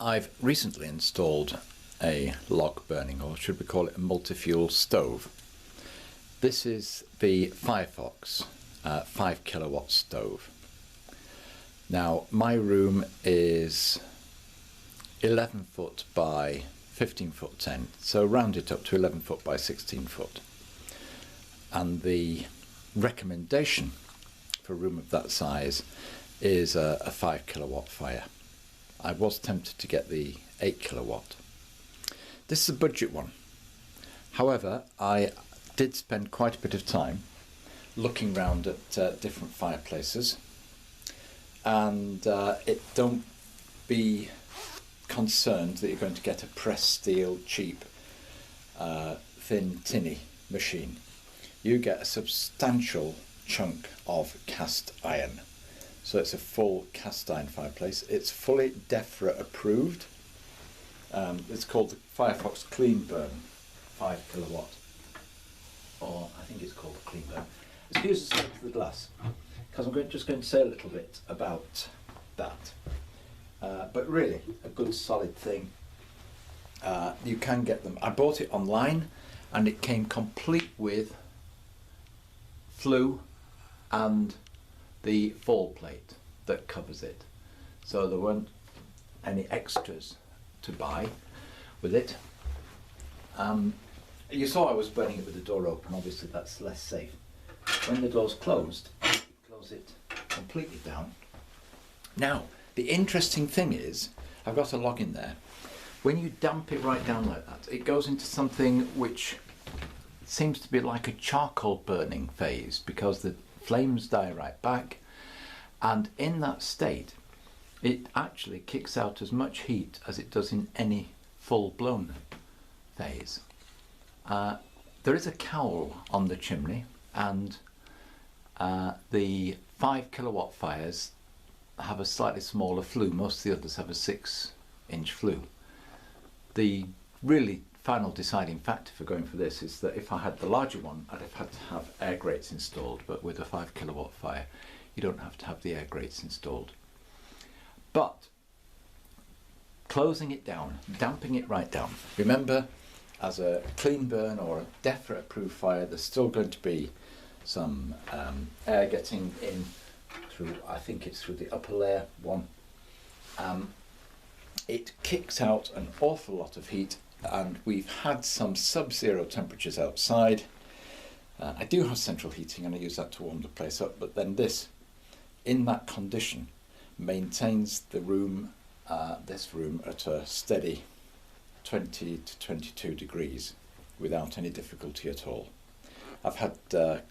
I've recently installed a log burning, or should we call it a multi-fuel stove. This is the Firefox 5 kilowatt stove. Now my room is 11 foot by 15 foot 10, so round it up to 11 foot by 16 foot. And the recommendation for a room of that size is a 5 kilowatt fire. I was tempted to get the 8 kilowatt. This is a budget one. However, I did spend quite a bit of time looking round at different fireplaces, and don't be concerned that you're going to get a pressed steel, cheap, thin tinny machine. You get a substantial chunk of cast iron. So it's a full cast iron fireplace. It's fully DEFRA approved. It's called the Firefox Clean Burn 5 kilowatt, or I think it's called the Clean Burn. Excuse the state of the glass, because I'm just going to say a little bit about that. But really, a good solid thing. You can get them. I bought it online, and it came complete with flue and the fall plate that covers it. So there weren't any extras to buy with it. You saw I was burning it with the door open. Obviously that's less safe. When the door's closed, you close it completely down. Now the interesting thing is, I've got a log in there. When you damp it right down like that, it goes into something which seems to be like a charcoal burning phase, because the flames die right back, and in that state it actually kicks out as much heat as it does in any full-blown phase. There is a cowl on the chimney, and the 5 kilowatt fires have a slightly smaller flue. Most of the others have a 6-inch flue. The really final deciding factor for going for this is that if I had the larger one, I'd have had to have air grates installed, but with a 5 kilowatt fire you don't have to have the air grates installed. But closing it down, damping it right down. Remember, as a clean burn or a DEFRA approved fire, there's still going to be some air getting in through, I think it's through the upper layer one. It kicks out an awful lot of heat, and we've had some sub-zero temperatures outside. I do have central heating and I use that to warm the place up, but then this, in that condition, maintains the room, this room, at a steady 20 to 22 degrees without any difficulty at all. I've had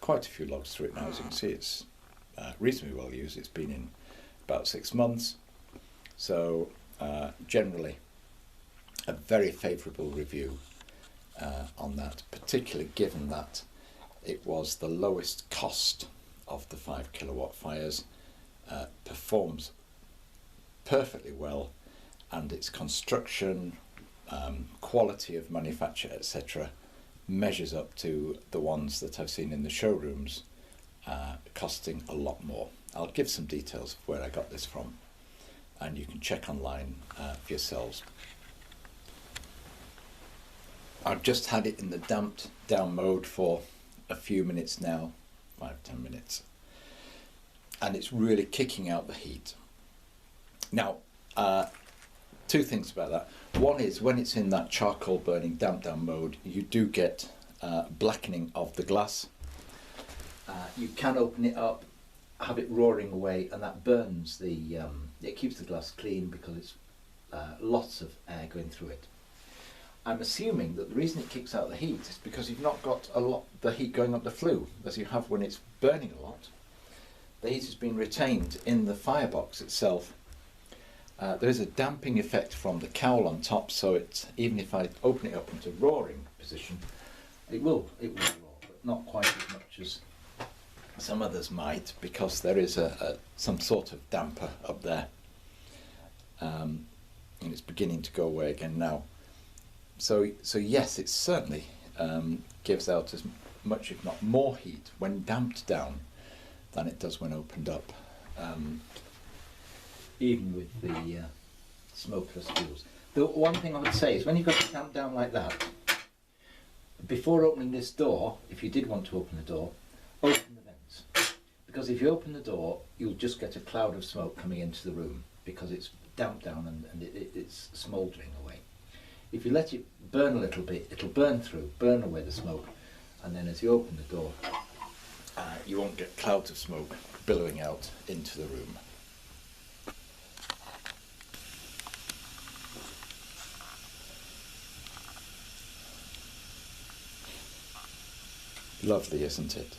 quite a few logs through it now. As you can see, it's reasonably well used. It's been in about 6 months, so generally a very favourable review on that, particularly given that it was the lowest cost of the 5 kilowatt fires, performs perfectly well, and its construction, quality of manufacture, etc., measures up to the ones that I've seen in the showrooms, costing a lot more. I'll give some details of where I got this from, and you can check online for yourselves. I've just had it in the damped down mode for a few minutes now, 5-10 minutes, and it's really kicking out the heat. Now, two things about that. One is, when it's in that charcoal burning damp down mode, you do get blackening of the glass. You can open it up, have it roaring away, and that burns the, it keeps the glass clean because it's lots of air going through it. I'm assuming that the reason it kicks out the heat is because you've not got the heat going up the flue as you have when it's burning a lot. The heat has been retained in the firebox itself. There is a damping effect from the cowl on top, so it's, even if I open it up into roaring position, it will roar, but not quite as much as some others might, because there is some sort of damper up there, and it's beginning to go away again now. So yes, it certainly gives out as much, if not more, heat when damped down than it does when opened up. Even with the smokeless fuels. The one thing I would say is when you've got it clamped down like that, before opening this door, if you did want to open the door, open the vents. Because if you open the door, you'll just get a cloud of smoke coming into the room because it's damped down and it's smouldering away. If you let it burn a little bit, it'll burn through, burn away the smoke, and then as you open the door, you won't get clouds of smoke billowing out into the room. Lovely, isn't it?